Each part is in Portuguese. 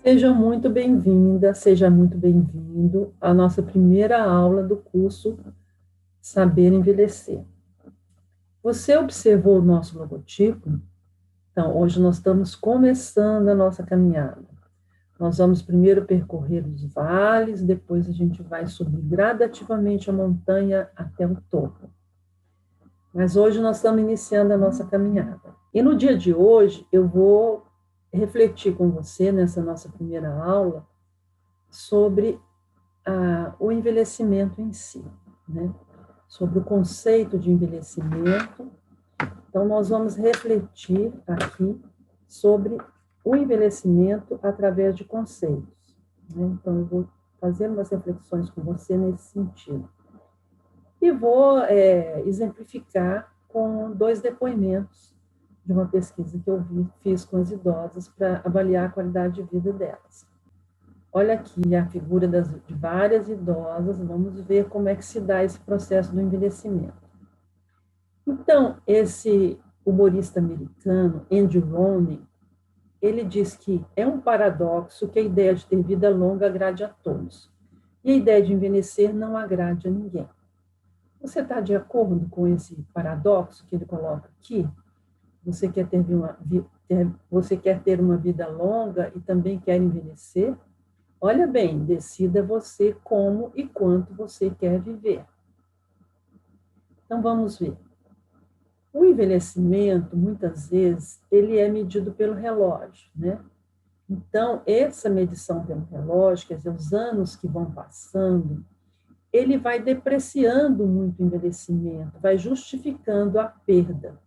Seja muito bem-vinda, seja muito bem-vindo à nossa primeira aula do curso Saber Envelhecer. Você observou o nosso logotipo? Então, hoje nós estamos começando a nossa caminhada. Nós vamos primeiro percorrer os vales, depois a gente vai subir gradativamente a montanha até o topo. Mas hoje nós estamos iniciando a nossa caminhada. E no dia de hoje eu vou refletir com você, nessa nossa primeira aula, sobre o envelhecimento em si, né? Sobre o conceito de envelhecimento. Então, nós vamos refletir aqui sobre o envelhecimento através de conceitos, né? Então, eu vou fazer umas reflexões com você nesse sentido. E vou exemplificar com dois depoimentos de uma pesquisa que eu fiz com as idosas para avaliar a qualidade de vida delas. Olha aqui a figura de várias idosas, vamos ver como é que se dá esse processo do envelhecimento. Então, esse humorista americano, Andrew Roney, ele diz que é um paradoxo que a ideia de ter vida longa agrade a todos, e a ideia de envelhecer não agrade a ninguém. Você está de acordo com esse paradoxo que ele coloca aqui? Você quer você quer ter uma vida longa e também quer envelhecer? Olha bem, decida você como e quanto você quer viver. Então vamos ver. O envelhecimento, muitas vezes, ele é medido pelo relógio, né? Então, essa medição pelo relógio, quer dizer, os anos que vão passando, ele vai depreciando muito o envelhecimento, vai justificando a perda.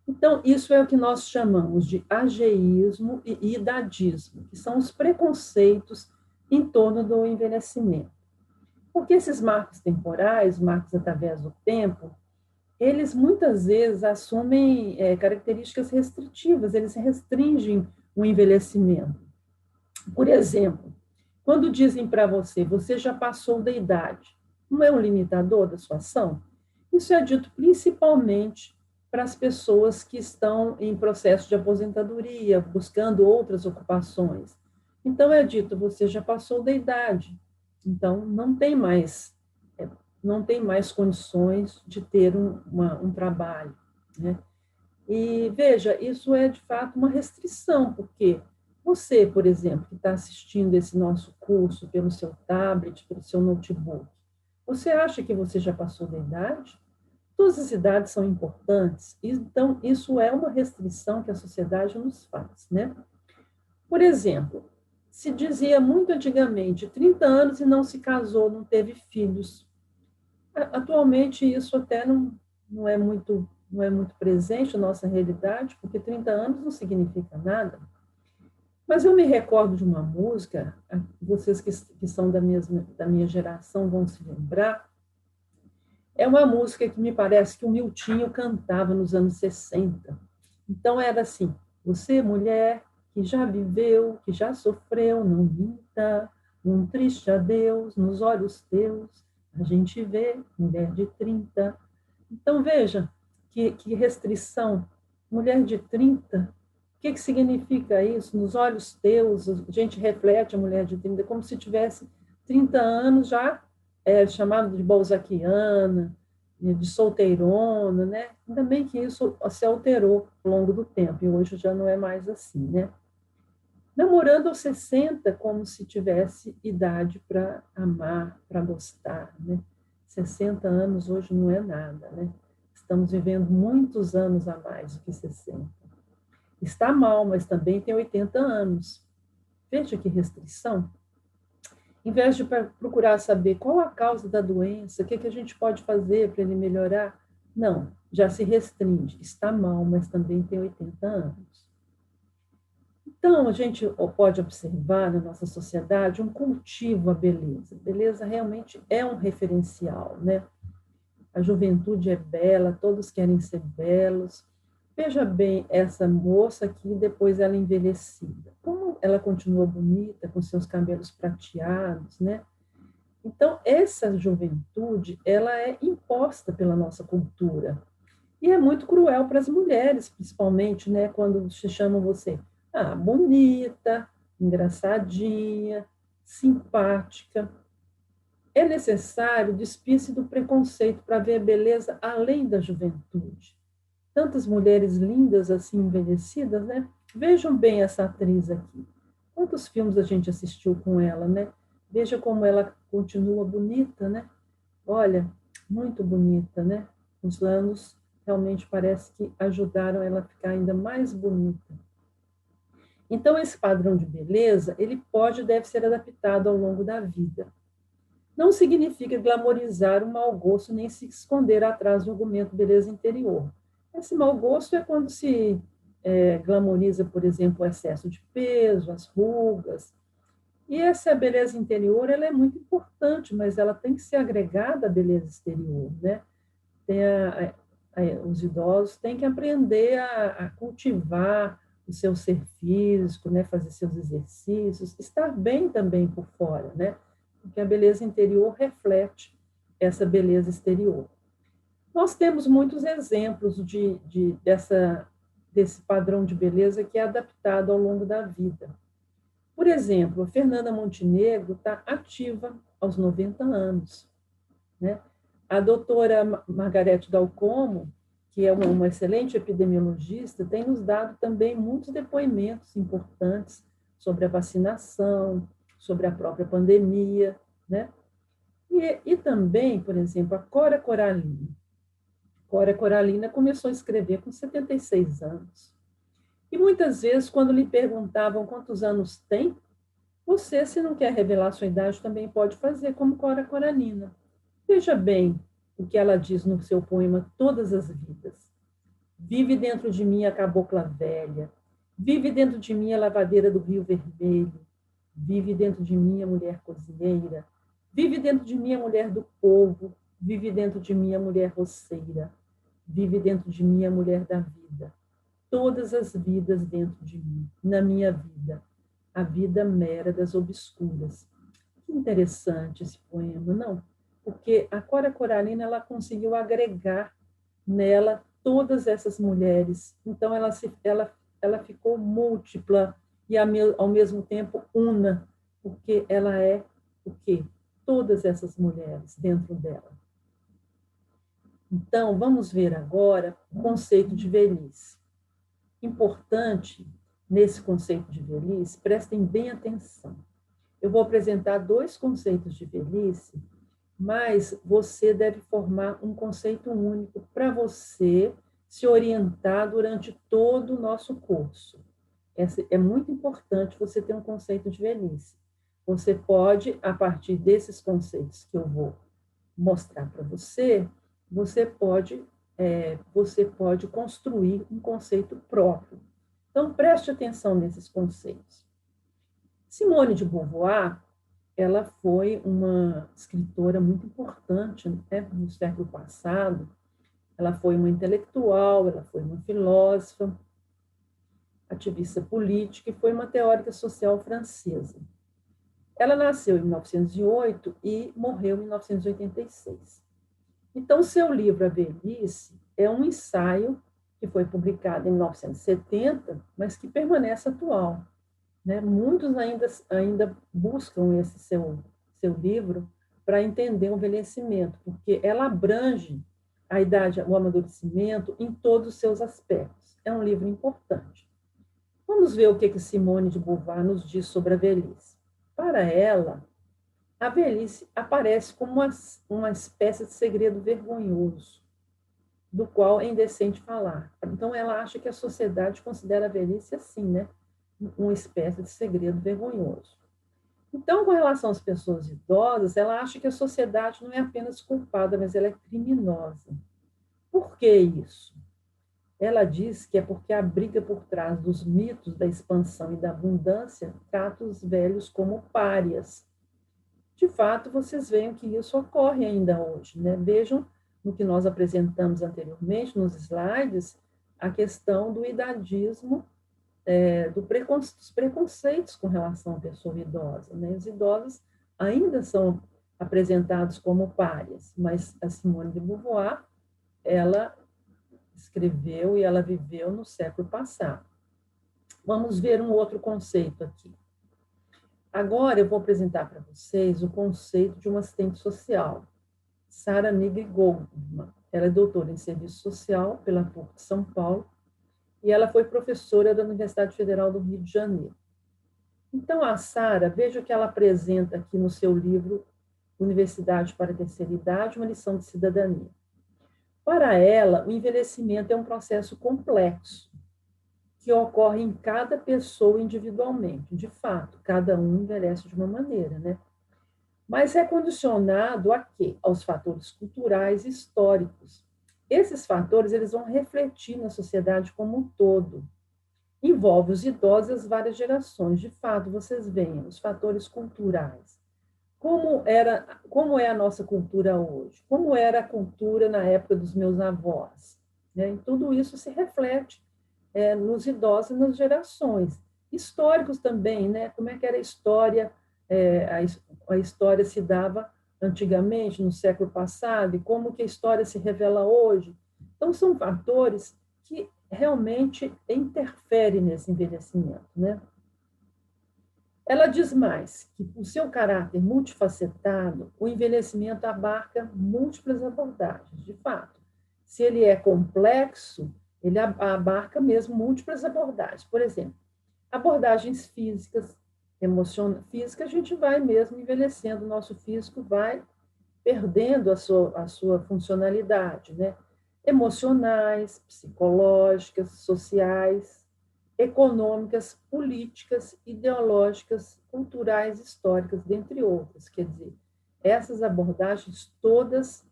Então, isso é o que nós chamamos de ageísmo e idadismo, que são os preconceitos em torno do envelhecimento. Porque esses marcos temporais, marcos através do tempo, eles muitas vezes assumem características restritivas, eles restringem o envelhecimento. Por exemplo, quando dizem para você, você já passou da idade, não é um limitador da sua ação? Isso é dito principalmente para as pessoas que estão em processo de aposentadoria, buscando outras ocupações. Então é dito, você já passou da idade, então não tem mais condições de ter um trabalho, né? E veja, isso é de fato uma restrição, porque você, por exemplo, que está assistindo esse nosso curso pelo seu tablet, pelo seu notebook, você acha que você já passou da idade? Todas as idades são importantes, então isso é uma restrição que a sociedade nos faz, né? Por exemplo, se dizia muito antigamente, 30 anos e não se casou, não teve filhos. Atualmente isso até não é muito presente na nossa realidade, porque 30 anos não significa nada. Mas eu me recordo de uma música, vocês que são da minha geração vão se lembrar, é uma música que me parece que o Miltinho cantava nos anos 60. Então era assim, você mulher que já viveu, que já sofreu, não minta, um triste adeus nos olhos teus, a gente vê mulher de 30. Então veja que restrição, mulher de 30, o que significa isso? Nos olhos teus, a gente reflete a mulher de 30 como se tivesse 30 anos já chamado de balzaquiana, de solteirona, né? Ainda bem que isso se alterou ao longo do tempo, e hoje já não é mais assim, né? Namorando aos 60 como se tivesse idade para amar, para gostar, né? 60 anos hoje não é nada, né? Estamos vivendo muitos anos a mais do que 60. Está mal, mas também tem 80 anos. Veja que restrição. Em vez de procurar saber qual a causa da doença, o que a gente pode fazer para ele melhorar, não, já se restringe. Está mal, mas também tem 80 anos. Então, a gente pode observar na nossa sociedade um cultivo à beleza. Beleza realmente é um referencial, né? A juventude é bela, todos querem ser belos. Veja bem essa moça aqui, depois ela envelhecida. Como ela continua bonita, com seus cabelos prateados, né? Então, essa juventude, ela é imposta pela nossa cultura. E é muito cruel para as mulheres, principalmente, né? Quando se chamam você, bonita, engraçadinha, simpática. É necessário despir-se do preconceito para ver a beleza além da juventude. Tantas mulheres lindas assim envelhecidas, né? Vejam bem essa atriz aqui. Quantos filmes a gente assistiu com ela, né? Veja como ela continua bonita, né? Olha, muito bonita, né? Os anos realmente parece que ajudaram ela a ficar ainda mais bonita. Então, esse padrão de beleza, ele pode e deve ser adaptado ao longo da vida. Não significa glamorizar o mau gosto nem se esconder atrás do argumento beleza interior. Esse mau gosto é quando se glamoriza, por exemplo, o excesso de peso, as rugas. E essa beleza interior ela é muito importante, mas ela tem que ser agregada à beleza exterior, né? Os idosos têm que aprender a cultivar o seu ser físico, né? Fazer seus exercícios, estar bem também por fora, né? Porque a beleza interior reflete essa beleza exterior. Nós temos muitos exemplos desse padrão de beleza que é adaptado ao longo da vida. Por exemplo, a Fernanda Montenegro está ativa aos 90 anos. Né? A doutora Margarete Dalcomo, que é uma excelente epidemiologista, tem nos dado também muitos depoimentos importantes sobre a vacinação, sobre a própria pandemia, né? E também, por exemplo, a Cora Coralina. Cora Coralina começou a escrever com 76 anos. E muitas vezes, quando lhe perguntavam quantos anos tem, você, se não quer revelar sua idade, também pode fazer como Cora Coralina. Veja bem o que ela diz no seu poema Todas as Vidas. Vive dentro de mim a cabocla velha, vive dentro de mim a lavadeira do Rio Vermelho, vive dentro de mim a mulher cozinheira, vive dentro de mim a mulher do povo, vive dentro de mim a mulher roceira, vive dentro de mim a mulher da vida. Todas as vidas dentro de mim, na minha vida, a vida mera das obscuras. Que interessante esse poema, não? Porque a Cora Coralina ela conseguiu agregar nela todas essas mulheres. Então ela ficou múltipla e ao mesmo tempo una, porque ela é o quê? Todas essas mulheres dentro dela. Então, vamos ver agora o conceito de velhice. Importante nesse conceito de velhice, prestem bem atenção. Eu vou apresentar dois conceitos de velhice, mas você deve formar um conceito único para você se orientar durante todo o nosso curso. É muito importante você ter um conceito de velhice. Você pode, a partir desses conceitos que eu vou mostrar para você, você pode construir um conceito próprio. Então, preste atenção nesses conceitos. Simone de Beauvoir, ela foi uma escritora muito importante, né, no século passado. Ela foi uma intelectual, ela foi uma filósofa, ativista política e foi uma teórica social francesa. Ela nasceu em 1908 e morreu em 1986. Então, seu livro A Velhice é um ensaio que foi publicado em 1970, mas que permanece atual. Né? Muitos ainda buscam esse seu livro para entender o envelhecimento, porque ela abrange a idade, o amadurecimento em todos os seus aspectos. É um livro importante. Vamos ver o que Simone de Beauvoir nos diz sobre a velhice. Para ela, a velhice aparece como uma espécie de segredo vergonhoso, do qual é indecente falar. Então, ela acha que a sociedade considera a velhice assim, né? Uma espécie de segredo vergonhoso. Então, com relação às pessoas idosas, ela acha que a sociedade não é apenas culpada, mas ela é criminosa. Por que isso? Ela diz que é porque a briga por trás dos mitos da expansão e da abundância trata os velhos como párias. De fato, vocês veem que isso ocorre ainda hoje, né? Vejam no que nós apresentamos anteriormente, nos slides, a questão do idadismo, dos preconceitos com relação à pessoa idosa. Né? Os idosos ainda são apresentados como párias, mas a Simone de Beauvoir, ela escreveu e ela viveu no século passado. Vamos ver um outro conceito aqui. Agora eu vou apresentar para vocês o conceito de uma assistente social, Sara Nigri Goldman. Ela é doutora em Serviço Social pela PUC de São Paulo e ela foi professora da Universidade Federal do Rio de Janeiro. Então, a Sara, veja o que ela apresenta aqui no seu livro Universidade para a Terceira Idade, uma lição de cidadania. Para ela, o envelhecimento é um processo complexo, que ocorre em cada pessoa individualmente. De fato, cada um envelhece de uma maneira, né? Mas é condicionado a quê? Aos fatores culturais e históricos. Esses fatores eles vão refletir na sociedade como um todo. Envolve os idosos e as várias gerações. De fato, vocês veem os fatores culturais. Como é a nossa cultura hoje? Como era a cultura na época dos meus avós? Né? E tudo isso se reflete nos idosos e nas gerações. Históricos também, né? Como é que era a história, a história se dava antigamente, no século passado, e como que a história se revela hoje. Então, são fatores que realmente interferem nesse envelhecimento, né? Ela diz mais que, por seu caráter multifacetado, o envelhecimento abarca múltiplas abordagens. De fato, se ele é complexo, ele abarca mesmo múltiplas abordagens. Por exemplo, abordagens físicas, física, a gente vai mesmo envelhecendo, o nosso físico vai perdendo a sua funcionalidade, né? Emocionais, psicológicas, sociais, econômicas, políticas, ideológicas, culturais, históricas, dentre outras. Quer dizer, essas abordagens todas,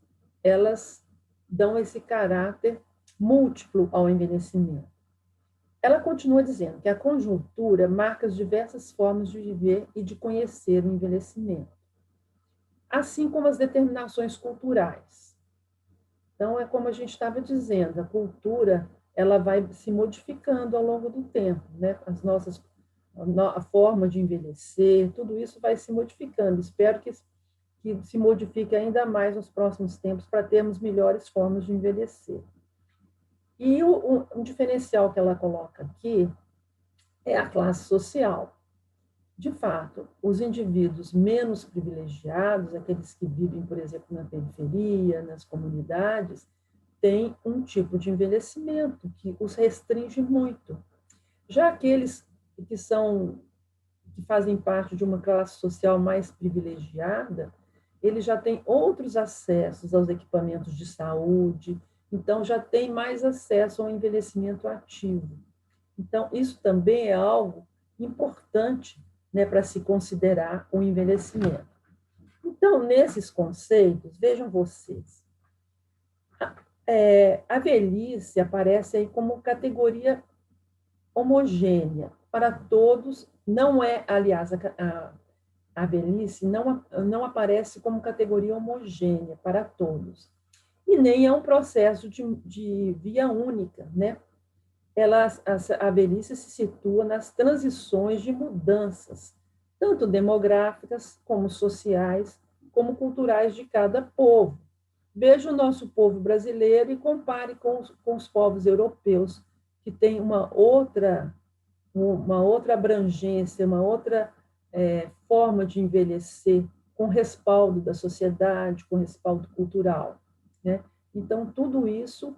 elas dão esse caráter múltiplo ao envelhecimento. Ela continua dizendo que a conjuntura marca as diversas formas de viver e de conhecer o envelhecimento, assim como as determinações culturais. Então, é como a gente estava dizendo, a cultura ela vai se modificando ao longo do tempo, né? A forma de envelhecer, tudo isso vai se modificando. Espero que se modifique ainda mais nos próximos tempos para termos melhores formas de envelhecer. E um diferencial que ela coloca aqui é a classe social. De fato, os indivíduos menos privilegiados, aqueles que vivem, por exemplo, na periferia, nas comunidades, têm um tipo de envelhecimento que os restringe muito. Já aqueles que fazem parte de uma classe social mais privilegiada, eles já têm outros acessos aos equipamentos de saúde, então já tem mais acesso ao envelhecimento ativo. Então, isso também é algo importante, né, para se considerar o envelhecimento. Então, nesses conceitos, vejam vocês, a velhice aparece aí como categoria homogênea para todos, não é, aliás, a velhice não aparece como categoria homogênea para todos, e nem é um processo de via única, né? A velhice se situa nas transições de mudanças, tanto demográficas, como sociais, como culturais de cada povo. Veja o nosso povo brasileiro e compare com os povos europeus, que têm uma outra abrangência, uma outra forma de envelhecer, com respaldo da sociedade, com respaldo cultural. Né? Então, tudo isso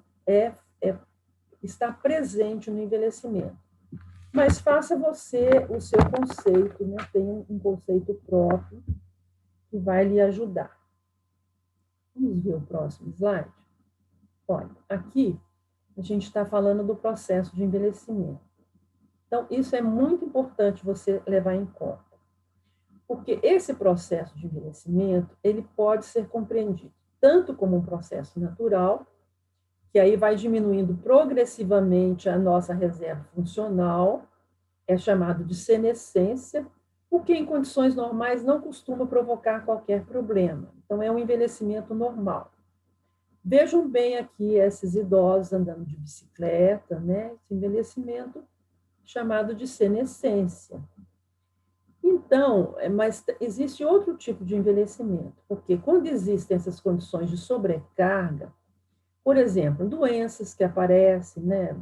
está presente no envelhecimento. Mas faça você o seu conceito, né? Tem um conceito próprio que vai lhe ajudar. Vamos ver o próximo slide? Olha, aqui a gente está falando do processo de envelhecimento. Então, isso é muito importante você levar em conta, porque esse processo de envelhecimento, ele pode ser compreendido tanto como um processo natural, que aí vai diminuindo progressivamente a nossa reserva funcional, é chamado de senescência, o que em condições normais não costuma provocar qualquer problema. Então, é um envelhecimento normal. Vejam bem aqui esses idosos andando de bicicleta, né? Esse envelhecimento chamado de senescência. Então, mas existe outro tipo de envelhecimento, porque quando existem essas condições de sobrecarga, por exemplo, doenças que aparecem, né,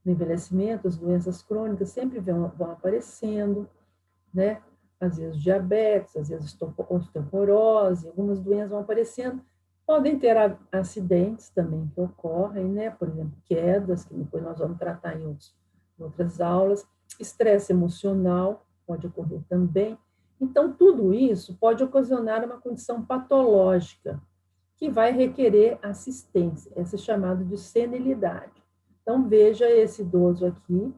no envelhecimento, as doenças crônicas sempre vão aparecendo, né? às vezes diabetes, às vezes osteoporose, algumas doenças vão aparecendo. Podem ter acidentes também que ocorrem, né? Por exemplo, quedas, que depois nós vamos tratar em outras aulas. Estresse emocional pode ocorrer também. Então, tudo isso pode ocasionar uma condição patológica que vai requerer assistência. Essa é chamada de senilidade. Então, veja esse idoso aqui,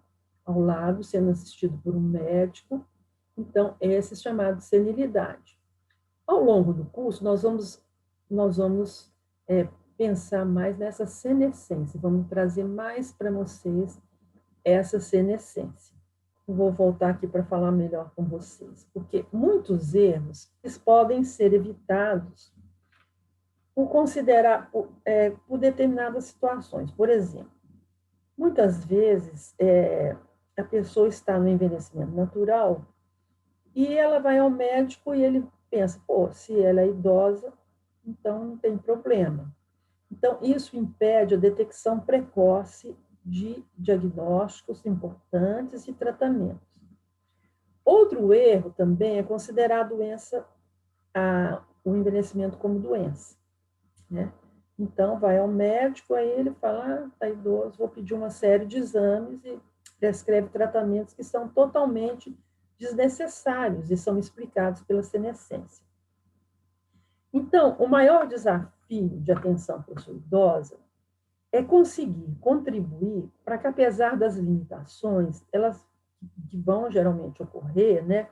ao lado, sendo assistido por um médico. Então, esse é chamado de senilidade. Ao longo do curso, nós vamos pensar mais nessa senescência, vamos trazer mais para vocês essa senescência. Eu vou voltar aqui para falar melhor com vocês, porque muitos erros eles podem ser evitados por considerar, por determinadas situações. Por exemplo, muitas vezes a pessoa está no envelhecimento natural e ela vai ao médico e ele pensa, pô, se ela é idosa, então não tem problema. Então, isso impede a detecção precoce de diagnósticos importantes e tratamentos. Outro erro também é considerar a doença, o envelhecimento como doença, né? Então, vai ao médico, aí ele fala, está idoso, vou pedir uma série de exames e prescreve tratamentos que são totalmente desnecessários e são explicados pela senescência. Então, o maior desafio de atenção à pessoa idosa é conseguir contribuir para que, apesar das limitações, elas que vão geralmente ocorrer, né,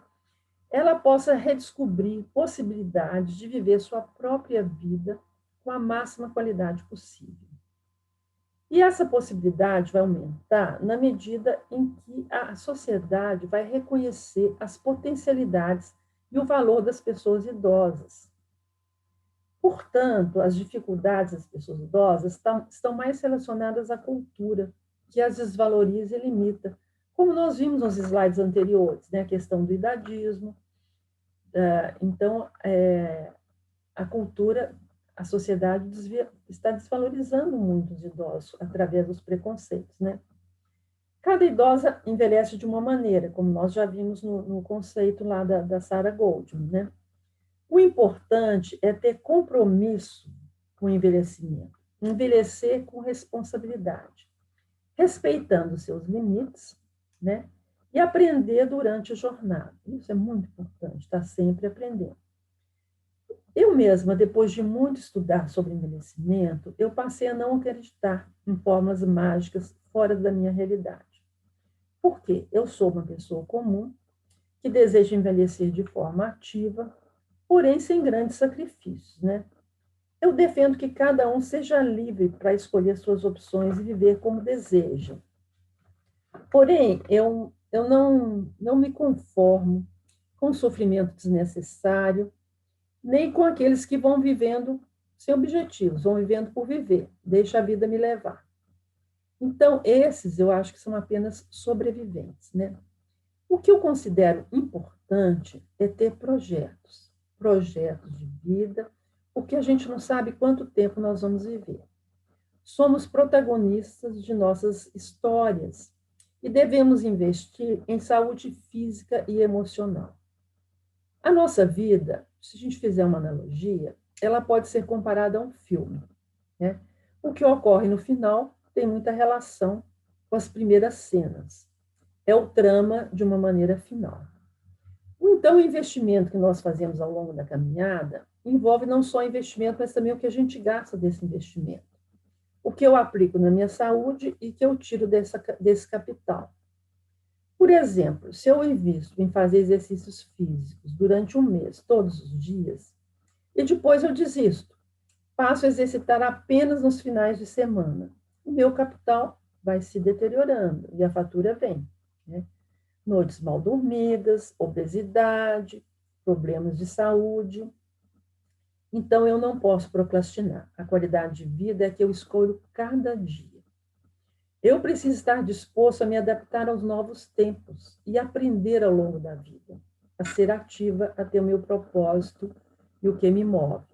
ela possa redescobrir possibilidades de viver sua própria vida com a máxima qualidade possível. E essa possibilidade vai aumentar na medida em que a sociedade vai reconhecer as potencialidades e o valor das pessoas idosas. Portanto, as dificuldades das pessoas idosas estão mais relacionadas à cultura, que as desvaloriza e limita, como nós vimos nos slides anteriores, né? A questão do idadismo. Então, a cultura, a sociedade está desvalorizando muito os idosos através dos preconceitos, né? Cada idosa envelhece de uma maneira, como nós já vimos no conceito lá da Sarah Goldman, né? O importante é ter compromisso com o envelhecimento, envelhecer com responsabilidade, respeitando seus limites, né? E aprender durante a jornada. Isso é muito importante, estar sempre aprendendo. Eu mesma, depois de muito estudar sobre envelhecimento, eu passei a não acreditar em fórmulas mágicas fora da minha realidade. Por quê? Eu sou uma pessoa comum que deseja envelhecer de forma ativa, porém sem grandes sacrifícios, né? Eu defendo que cada um seja livre para escolher suas opções e viver como deseja. Porém, eu não me conformo com o sofrimento desnecessário, nem com aqueles que vão vivendo sem objetivos, vão vivendo por viver, deixa a vida me levar. Então, esses eu acho que são apenas sobreviventes, né? O que eu considero importante é ter projetos de vida, porque a gente não sabe quanto tempo nós vamos viver. Somos protagonistas de nossas histórias e devemos investir em saúde física e emocional. A nossa vida, se a gente fizer uma analogia, ela pode ser comparada a um filme, né? O que ocorre no final tem muita relação com as primeiras cenas. É o trama de uma maneira final. Então, o investimento que nós fazemos ao longo da caminhada envolve não só investimento, mas também o que a gente gasta desse investimento. O que eu aplico na minha saúde e que eu tiro desse capital. Por exemplo, se eu invisto em fazer exercícios físicos durante um mês, todos os dias, e depois eu desisto, passo a exercitar apenas nos finais de semana, o meu capital vai se deteriorando e a fatura vem, né? Noites mal dormidas, obesidade, problemas de saúde. Então, eu não posso procrastinar. A qualidade de vida é que eu escolho cada dia. Eu preciso estar disposto a me adaptar aos novos tempos e aprender ao longo da vida, a ser ativa, a ter o meu propósito e o que me move.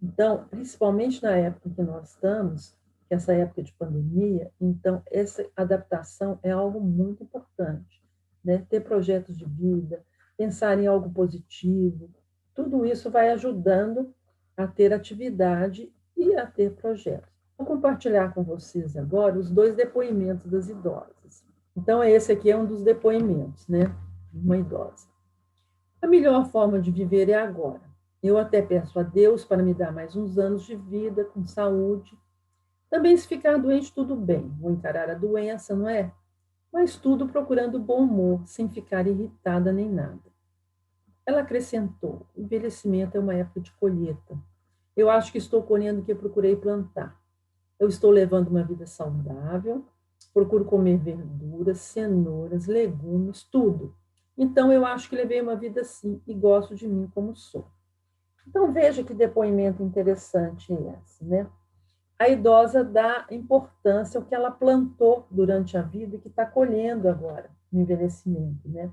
Então, principalmente na época em que nós estamos, que é essa época de pandemia, então essa adaptação é algo muito importante, né? Ter projetos de vida, pensar em algo positivo. Tudo isso vai ajudando a ter atividade e a ter projetos. Vou compartilhar com vocês agora os dois depoimentos das idosas. Então, esse aqui é um dos depoimentos, né? Uma idosa. A melhor forma de viver é agora. Eu até peço a Deus para me dar mais uns anos de vida, com saúde. Também, se ficar doente, tudo bem. Vou encarar a doença, não é? Mas tudo procurando bom humor, sem ficar irritada nem nada. Ela acrescentou: o envelhecimento é uma época de colheita. Eu acho que estou colhendo o que eu procurei plantar. Eu estou levando uma vida saudável, procuro comer verduras, cenouras, legumes, tudo. Então, eu acho que levei uma vida assim e gosto de mim como sou. Então, veja que depoimento interessante esse, né? A idosa dá importância ao que ela plantou durante a vida e que está colhendo agora, no envelhecimento, né?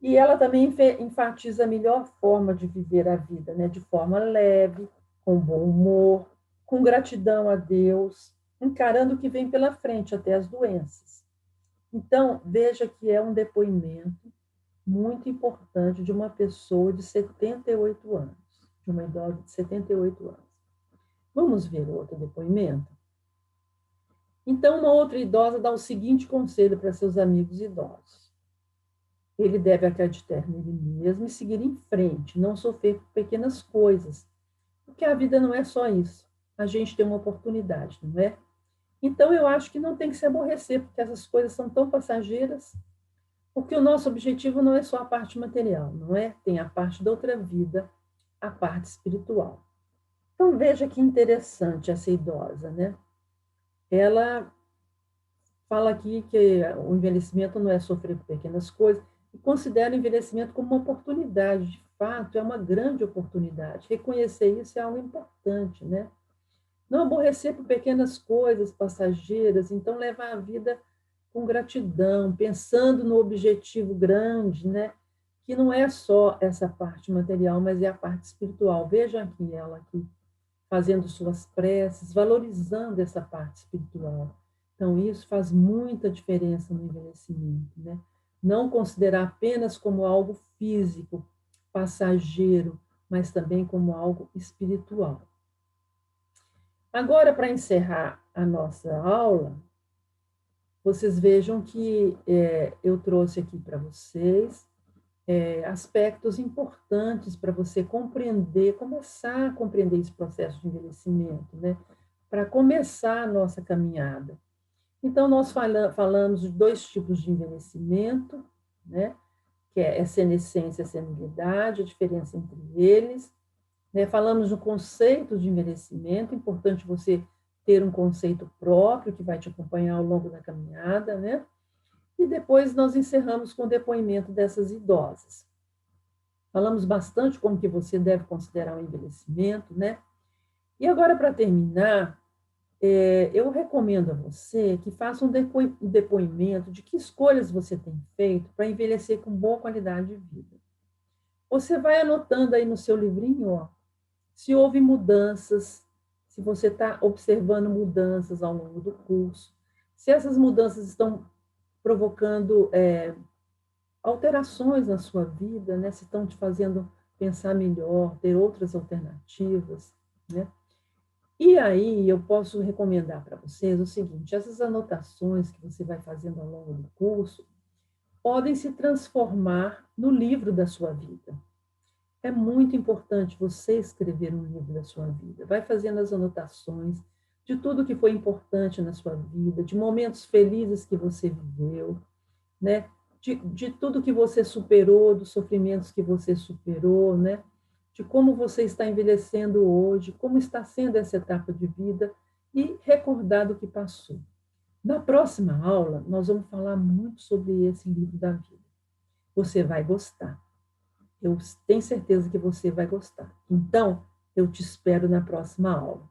E ela também enfatiza a melhor forma de viver a vida, né? De forma leve, com bom humor, com gratidão a Deus, encarando o que vem pela frente, até as doenças. Então, veja que é um depoimento muito importante de uma pessoa de 78 anos, de uma idosa de 78 anos. Vamos ver outro depoimento? Então, uma outra idosa dá o seguinte conselho para seus amigos idosos: ele deve acreditar nele mesmo e seguir em frente, não sofrer por pequenas coisas, porque a vida não é só isso. A gente tem uma oportunidade, não é? Então, eu acho que não tem que se aborrecer, porque essas coisas são tão passageiras, porque o nosso objetivo não é só a parte material, não é? Tem a parte da outra vida, a parte espiritual. Então, veja que interessante essa idosa, né? Ela fala aqui que o envelhecimento não é sofrer por pequenas coisas, e considera o envelhecimento como uma oportunidade. De fato, é uma grande oportunidade. Reconhecer isso é algo importante, né? Não aborrecer por pequenas coisas passageiras, então levar a vida com gratidão, pensando no objetivo grande, né? Que não é só essa parte material, mas é a parte espiritual. Veja aqui ela aqui fazendo suas preces, valorizando essa parte espiritual. Então, isso faz muita diferença no envelhecimento, né? Não considerar apenas como algo físico, passageiro, mas também como algo espiritual. Agora, para encerrar a nossa aula, vocês vejam que eu trouxe aqui para vocês aspectos importantes para você compreender, começar a compreender esse processo de envelhecimento, né? Para começar a nossa caminhada. Então, nós falamos de dois tipos de envelhecimento, né? Que é senescência e senilidade, a diferença entre eles. Né? Falamos do conceito de envelhecimento, importante você ter um conceito próprio que vai te acompanhar ao longo da caminhada, né? E depois nós encerramos com o depoimento dessas idosas. Falamos bastante como que você deve considerar o envelhecimento, né? E agora, para terminar, eu recomendo a você que faça um depoimento de que escolhas você tem feito para envelhecer com boa qualidade de vida. Você vai anotando aí no seu livrinho, ó, se houve mudanças, se você está observando mudanças ao longo do curso, se essas mudanças estão provocando alterações na sua vida, né? Se estão te fazendo pensar melhor, ter outras alternativas, né? E aí eu posso recomendar para vocês o seguinte: essas anotações que você vai fazendo ao longo do curso podem se transformar no livro da sua vida. É muito importante você escrever um livro da sua vida. Vai fazendo as anotações de tudo que foi importante na sua vida, de momentos felizes que você viveu, né? De tudo que você superou, dos sofrimentos que você superou, né? De como você está envelhecendo hoje, como está sendo essa etapa de vida e recordar do que passou. Na próxima aula, nós vamos falar muito sobre esse livro da vida. Você vai gostar. Eu tenho certeza que você vai gostar. Então, eu te espero na próxima aula.